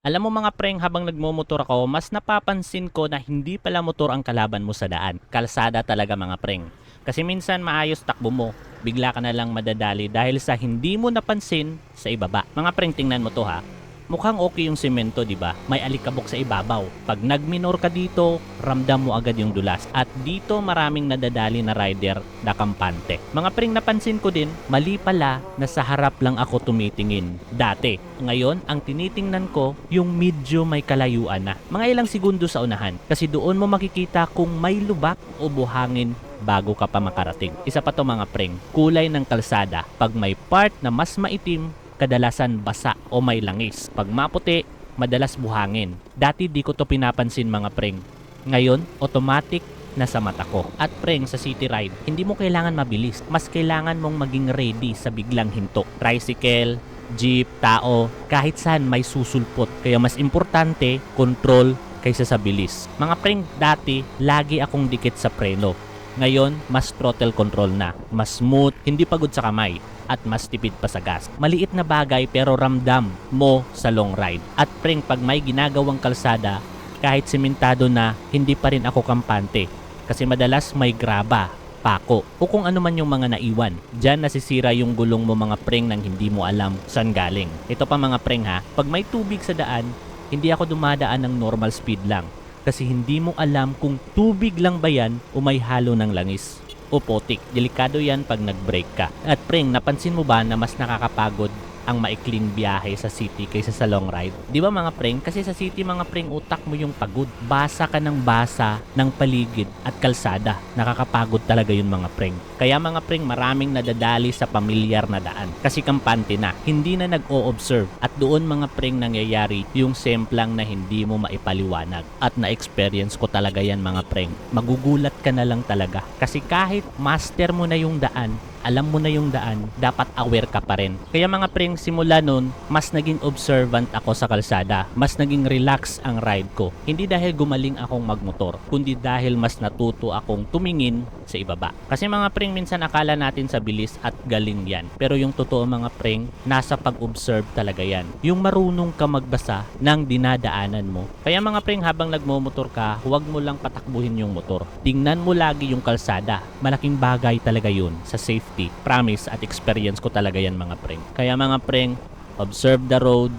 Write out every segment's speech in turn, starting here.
Alam mo mga preng, habang nagmomotor ako, mas napapansin ko na hindi pala motor ang kalaban mo sa daan. Kalsada talaga mga preng. Kasi minsan maayos takbo mo, bigla ka na lang madadali dahil sa hindi mo napansin sa ibaba. Mga preng, tingnan mo to ha. Mukhang okay yung semento, di ba? May alikabok sa ibabaw. Pag nagminor ka dito, ramdam mo agad yung dulas. At dito maraming nadadali na rider na kampante. Mga pring, napansin ko din, mali pala na sa harap lang ako tumitingin. Dati. Ngayon, ang tinitingnan ko, yung medyo may kalayuan na. Mga ilang segundo sa unahan. Kasi doon mo makikita kung may lubak o buhangin bago ka pa makarating. Isa pa to mga pring, kulay ng kalsada. Pag may part na mas maitim, kadalasan basa o may langis. Pag maputi, madalas buhangin. Dati di ko to pinapansin mga preng. Ngayon, automatic na sa mata ko. At preng, sa city ride, hindi mo kailangan mabilis. Mas kailangan mong maging ready sa biglang hinto. Tricycle, jeep, tao, kahit saan may susulpot. Kaya mas importante, control kaysa sa bilis. Mga preng, dati, lagi akong dikit sa preno. Ngayon, mas throttle control na. Mas smooth, hindi pagod sa kamay at mas tipid pa sa gas. Maliit na bagay pero ramdam mo sa long ride. At preng, pag may ginagawang kalsada, kahit simentado na, hindi pa rin ako kampante. Kasi madalas may graba, pako, o kung ano man yung mga naiwan. Diyan nasisira yung gulong mo mga preng nang hindi mo alam saan galing. Ito pa mga preng ha, pag may tubig sa daan, hindi ako dumadaan ng normal speed lang. Kasi hindi mo alam kung tubig lang ba yan o may halo ng langis o potik. Delikado yan pag nag-brake ka. At preng, napansin mo ba na mas nakakapagod ang maikling biyahe sa city kaysa sa long ride? Di ba mga preng? Kasi sa city mga preng, utak mo yung pagod. Basa ka ng basa ng paligid at kalsada. Nakakapagod talaga yun mga preng. Kaya mga preng, maraming nadadali sa pamilyar na daan. Kasi kampante na. Hindi na nag-o-observe. At doon mga preng nangyayari yung semplang na hindi mo maipaliwanag. At na-experience ko talaga yan mga preng. Magugulat ka na lang talaga. Kasi kahit master mo na yung daan, alam mo na yung daan, dapat aware ka pa rin. Kaya mga preng, simula nun, mas naging observant ako sa kalsada. Mas naging relax ang ride ko. Hindi dahil gumaling akong magmotor, kundi dahil mas natuto akong tumingin sa ibaba. Kasi mga preng, minsan akala natin sa bilis at galing yan. Pero yung totoo mga preng, nasa pag-observe talaga yan. Yung marunong ka magbasa ng dinadaanan mo. Kaya mga preng, habang nagmomotor ka, huwag mo lang patakbuhin yung motor. Tingnan mo lagi yung kalsada. Malaking bagay talaga yun sa safety. Promise at experience ko talaga yan mga preng. Kaya mga preng, observe the road,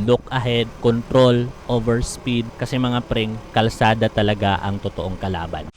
look ahead, control over speed. Kasi mga preng, kalsada talaga ang totoong kalaban.